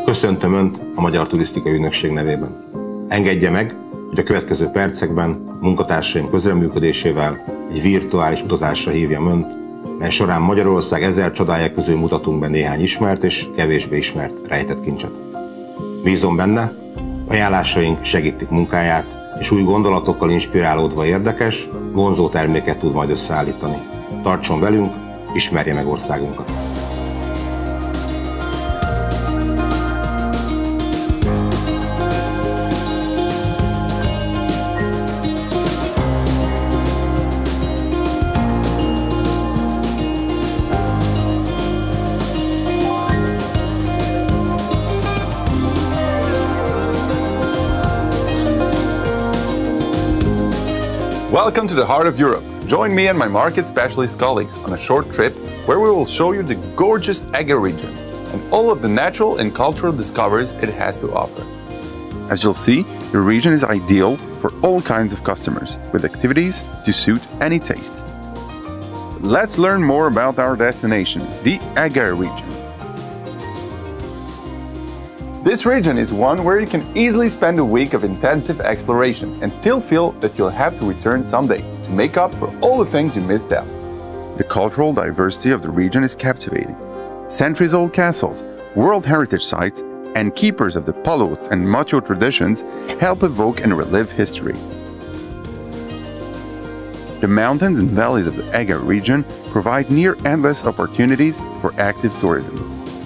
Köszöntöm Önt a Magyar Turisztikai Ügynökség nevében. Engedje meg, hogy a következő percekben munkatársaim közreműködésével egy virtuális utazásra hívjam Önt, mely során Magyarország 1000 csodája közül mutatunk be néhány ismert és kevésbé ismert rejtett kincset. Bízom benne, ajánlásaink segítik munkáját, és új gondolatokkal inspirálódva érdekes, vonzó terméket tud majd összeállítani. Tartson velünk, ismerje meg országunkat! Welcome to the heart of Europe. Join me and my market specialist colleagues on a short trip where we will show you the gorgeous Eger region and all of the natural and cultural discoveries it has to offer. As you'll see, the region is ideal for all kinds of customers, with activities to suit any taste. Let's learn more about our destination, the Eger region. This region is one where you can easily spend a week of intensive exploration and still feel that you'll have to return someday to make up for all the things you missed out. The cultural diversity of the region is captivating. Centuries-old castles, World Heritage sites, and keepers of the palots and macho traditions help evoke and relive history. The mountains and valleys of the Eger region provide near-endless opportunities for active tourism.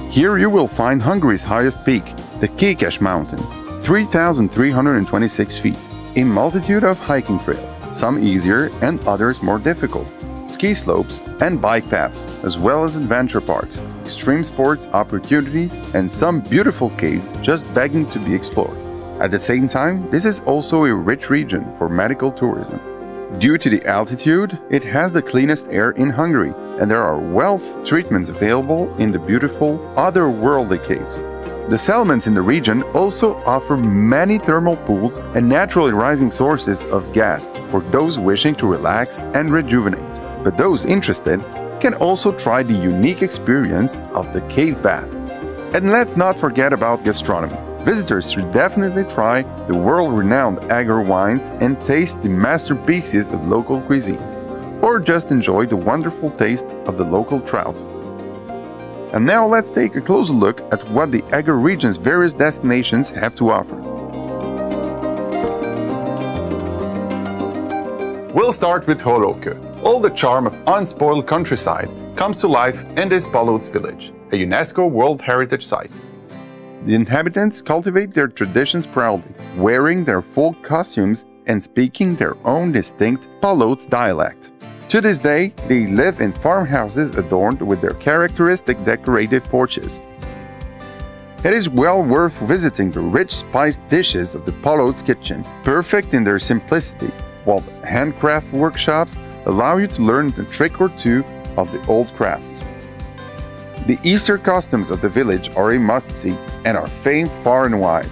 Here you will find Hungary's highest peak, the Kékes Mountain, 3,326 feet, a multitude of hiking trails, some easier and others more difficult, ski slopes and bike paths, as well as adventure parks, extreme sports opportunities, and some beautiful caves just begging to be explored. At the same time, this is also a rich region for medical tourism. Due to the altitude, it has the cleanest air in Hungary, and there are wealth treatments available in the beautiful, otherworldly caves. The settlements in the region also offer many thermal pools and naturally rising sources of gas for those wishing to relax and rejuvenate. But those interested can also try the unique experience of the cave bath. And let's not forget about gastronomy. Visitors should definitely try the world-renowned Eger wines and taste the masterpieces of local cuisine, or just enjoy the wonderful taste of the local trout. And now let's take a closer look at what the Eger region's various destinations have to offer. We'll start with Holoku. All the charm of unspoiled countryside comes to life in this Palots village, a UNESCO World Heritage Site. The inhabitants cultivate their traditions proudly, wearing their folk costumes and speaking their own distinct Palots dialect. To this day, they live in farmhouses adorned with their characteristic decorative porches. It is well worth visiting the rich spiced dishes of the Palots kitchen, perfect in their simplicity, while the handcraft workshops allow you to learn a trick or two of the old crafts. The Easter customs of the village are a must-see and are famed far and wide.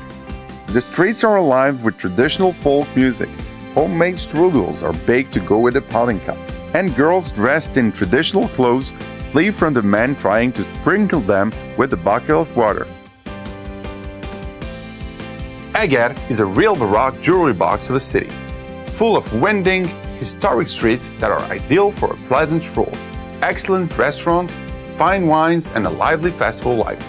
The streets are alive with traditional folk music, homemade strudels are baked to go with the palinka, and girls dressed in traditional clothes flee from the men trying to sprinkle them with a bucket of water. Eger is a real Baroque jewelry box of a city, full of winding, historic streets that are ideal for a pleasant stroll, excellent restaurants, fine wines, and a lively festival life.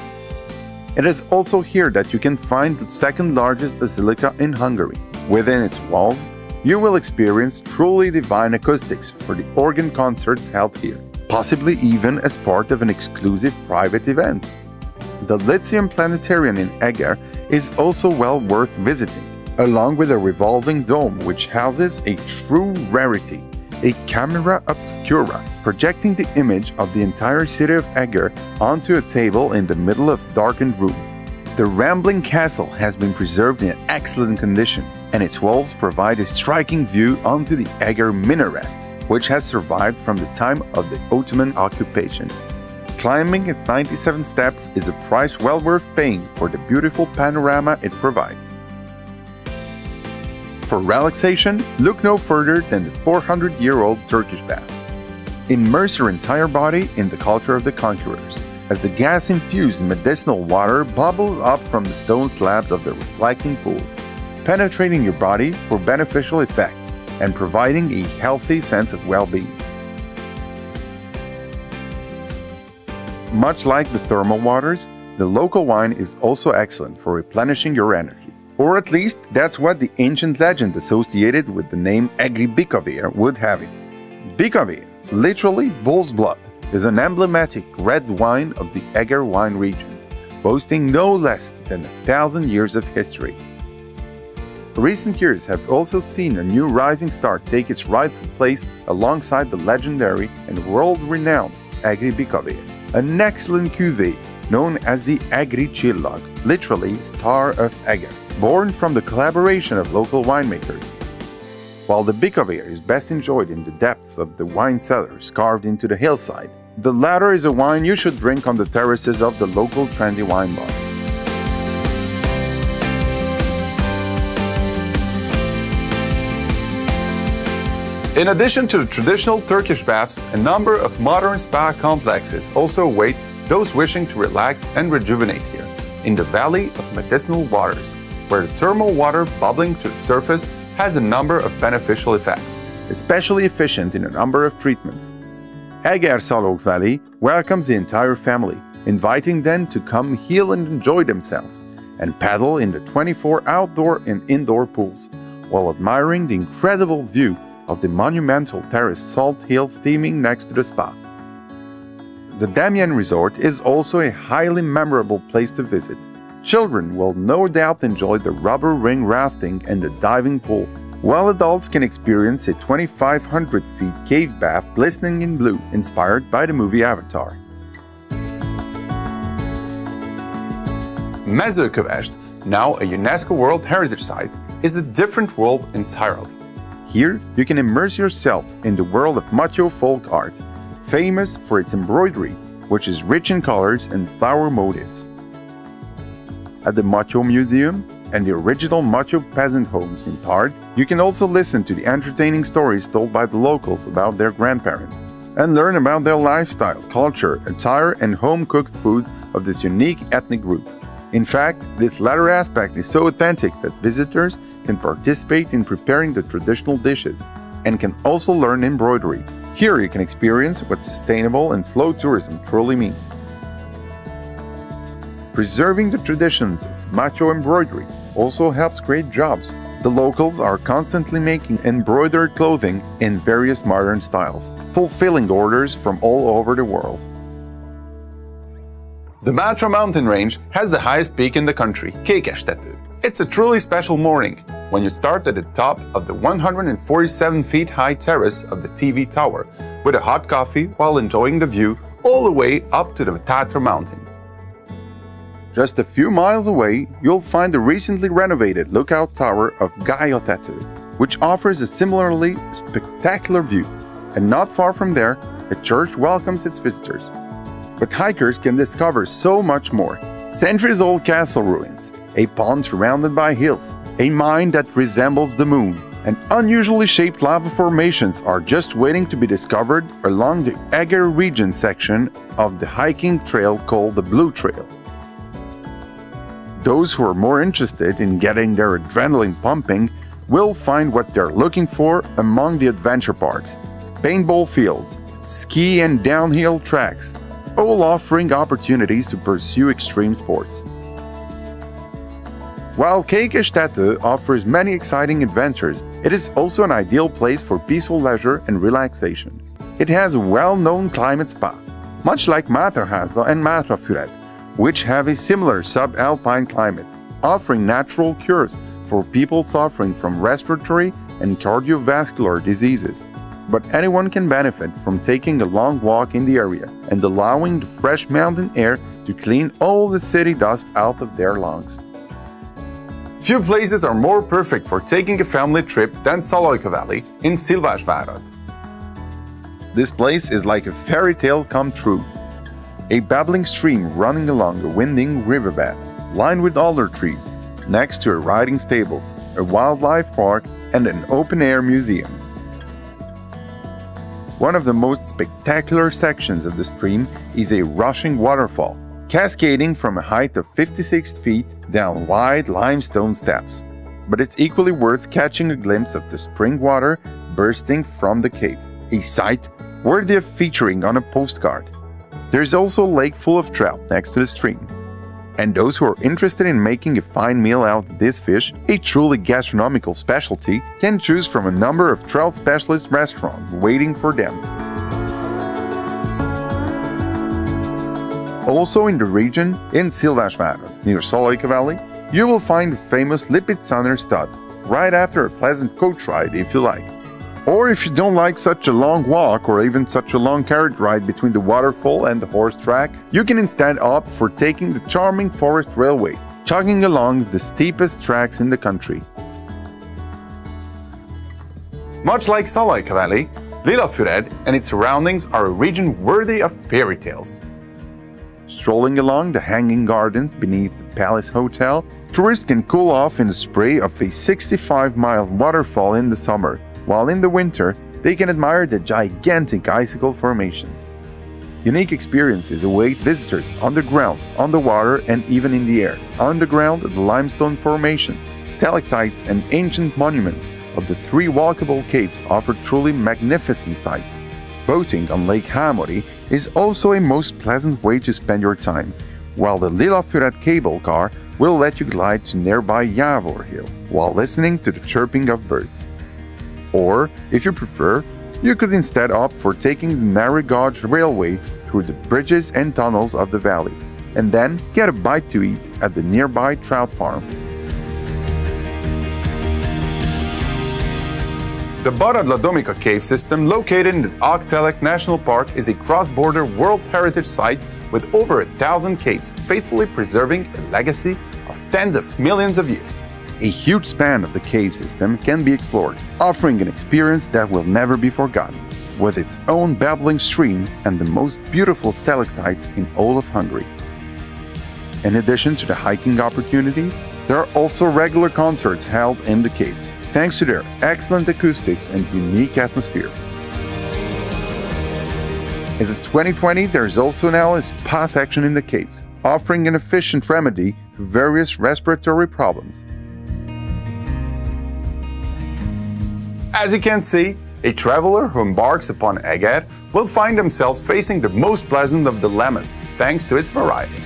It is also here that you can find the second largest basilica in Hungary. Within its walls, you will experience truly divine acoustics for the organ concerts held here, possibly even as part of an exclusive private event. The Lithium Planetarium in Eger is also well worth visiting, along with a revolving dome which houses a true rarity, a camera obscura projecting the image of the entire city of Eger onto a table in the middle of a darkened room. The rambling castle has been preserved in excellent condition, and its walls provide a striking view onto the Eger minaret, which has survived from the time of the Ottoman occupation. Climbing its 97 steps is a price well worth paying for the beautiful panorama it provides. For relaxation, look no further than the 400-year-old Turkish Bath. Immerse your entire body in the culture of the conquerors. as the gas-infused medicinal water bubbles up from the stone slabs of the reflecting pool, penetrating your body for beneficial effects and providing a healthy sense of well-being. Much like the thermal waters, the local wine is also excellent for replenishing your energy. Or at least, that's what the ancient legend associated with the name Eger would have it. Bikavér, literally bull's blood, is an emblematic red wine of the Eger wine region, boasting no less than 1,000 years of history. Recent years have also seen a new rising star take its rightful place alongside the legendary and world-renowned Egri Bikavér, an excellent cuvée known as the Egri Csillag, literally Star of Eger, born from the collaboration of local winemakers. While the Bikavér is best enjoyed in the depths of the wine cellars carved into the hillside, the latter is a wine you should drink on the terraces of the local trendy wine bars. In addition to the traditional Turkish baths, a number of modern spa complexes also await those wishing to relax and rejuvenate here, in the Valley of Medicinal Waters, where the thermal water bubbling to the surface has a number of beneficial effects, especially efficient in a number of treatments. Eger Saloika Valley welcomes the entire family, inviting them to come heal and enjoy themselves, and paddle in the 24 outdoor and indoor pools, while admiring the incredible view of the monumental terraced salt hill steaming next to the spa. The Damien Resort is also a highly memorable place to visit. Children will no doubt enjoy the rubber ring rafting and the diving pool, while adults can experience a 2,500 feet cave bath glistening in blue, inspired by the movie Avatar. Mezőkövesd, now a UNESCO World Heritage Site, is a different world entirely. Here, you can immerse yourself in the world of Macho folk art, famous for its embroidery, which is rich in colors and flower motifs. At the Macho Museum and the original Macho peasant homes in Tard, you can also listen to the entertaining stories told by the locals about their grandparents, and learn about their lifestyle, culture, attire, and home-cooked food of this unique ethnic group. In fact, this latter aspect is so authentic that visitors can participate in preparing the traditional dishes, and can also learn embroidery. Here you can experience what sustainable and slow tourism truly means. Preserving the traditions of Macho embroidery also helps create jobs. The locals are constantly making embroidered clothing in various modern styles, fulfilling orders from all over the world. The Matra mountain range has the highest peak in the country, Gaiotetu. It's a truly special morning when you start at the top of the 147 feet high terrace of the TV tower with a hot coffee while enjoying the view all the way up to the Tatra mountains. Just a few miles away, you'll find the recently renovated lookout tower of Gaiotetu, which offers a similarly spectacular view, and not far from there, a church welcomes its visitors. But hikers can discover so much more. Centuries-old castle ruins, a pond surrounded by hills, a mine that resembles the moon, and unusually shaped lava formations are just waiting to be discovered along the Eger region section of the hiking trail called the Blue Trail. Those who are more interested in getting their adrenaline pumping will find what they're looking for among the adventure parks, paintball fields, ski and downhill tracks, all offering opportunities to pursue extreme sports. While Gaiotetu offers many exciting adventures, it is also an ideal place for peaceful leisure and relaxation. It has a well-known climate spa, much like Materhasa and Matrafuret, which have a similar subalpine climate, offering natural cures for people suffering from respiratory and cardiovascular diseases. But anyone can benefit from taking a long walk in the area and allowing the fresh mountain air to clean all the city dust out of their lungs. Few places are more perfect for taking a family trip than Saloika Valley in Silvashvarat. This place is like a fairy tale come true. A babbling stream running along a winding riverbed, lined with alder trees, next to a riding stables, a wildlife park, and an open-air museum. One of the most spectacular sections of the stream is a rushing waterfall, cascading from a height of 56 feet down wide limestone steps. But it's equally worth catching a glimpse of the spring water bursting from the cave, a sight worthy of featuring on a postcard. There's also a lake full of trout next to the stream. And those who are interested in making a fine meal out of this fish, a truly gastronomical specialty, can choose from a number of trout specialist restaurants waiting for them. Also in the region, in Silvashvarat, near Saloika Valley, you will find the famous Lipitsaner stud, right after a pleasant coach ride if you like. Or if you don't like such a long walk or even such a long carriage ride between the waterfall and the horse track, you can instead opt for taking the charming forest railway, chugging along the steepest tracks in the country. Much like Saloika Valley, Lithium and its surroundings are a region worthy of fairy tales. Strolling along the hanging gardens beneath the Palace Hotel, tourists can cool off in the spray of a 65-mile waterfall in the summer, while in the winter, they can admire the gigantic icicle formations. Unique experiences await visitors underground, on the water, and even in the air. Underground, the limestone formation, stalactites, and ancient monuments of the 3 walkable caves offer truly magnificent sights. Boating on Lake Hamori is also a most pleasant way to spend your time, while the Lithium cable car will let you glide to nearby Javor Hill while listening to the chirping of birds. Or, if you prefer, you could instead opt for taking the narrow gauge railway through the bridges and tunnels of the valley, and then get a bite to eat at the nearby trout farm. The Bharat Ladomika cave system located in the Untitled National Park is a cross-border World Heritage Site with over 1,000 caves, faithfully preserving a legacy of tens of millions of years. A huge span of the cave system can be explored, offering an experience that will never be forgotten, with its own babbling stream and the most beautiful stalactites in all of Hungary. In addition to the hiking opportunities, there are also regular concerts held in the caves, thanks to their excellent acoustics and unique atmosphere. As of 2020, there is also now a spa section in the caves, offering an efficient remedy to various respiratory problems. As you can see, a traveler who embarks upon Eger will find themselves facing the most pleasant of dilemmas thanks to its variety.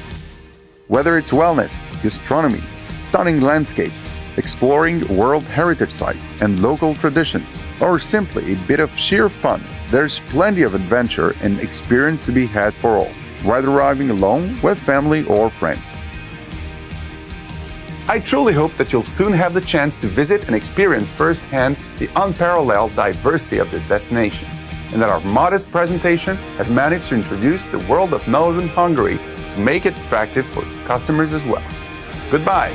Whether it's wellness, gastronomy, stunning landscapes, exploring World Heritage Sites and local traditions, or simply a bit of sheer fun, there's plenty of adventure and experience to be had for all, whether arriving alone, with family or friends. I truly hope that you'll soon have the chance to visit and experience firsthand the unparalleled diversity of this destination, and that our modest presentation has managed to introduce the world of Northern Hungary to make it attractive for customers as well. Goodbye!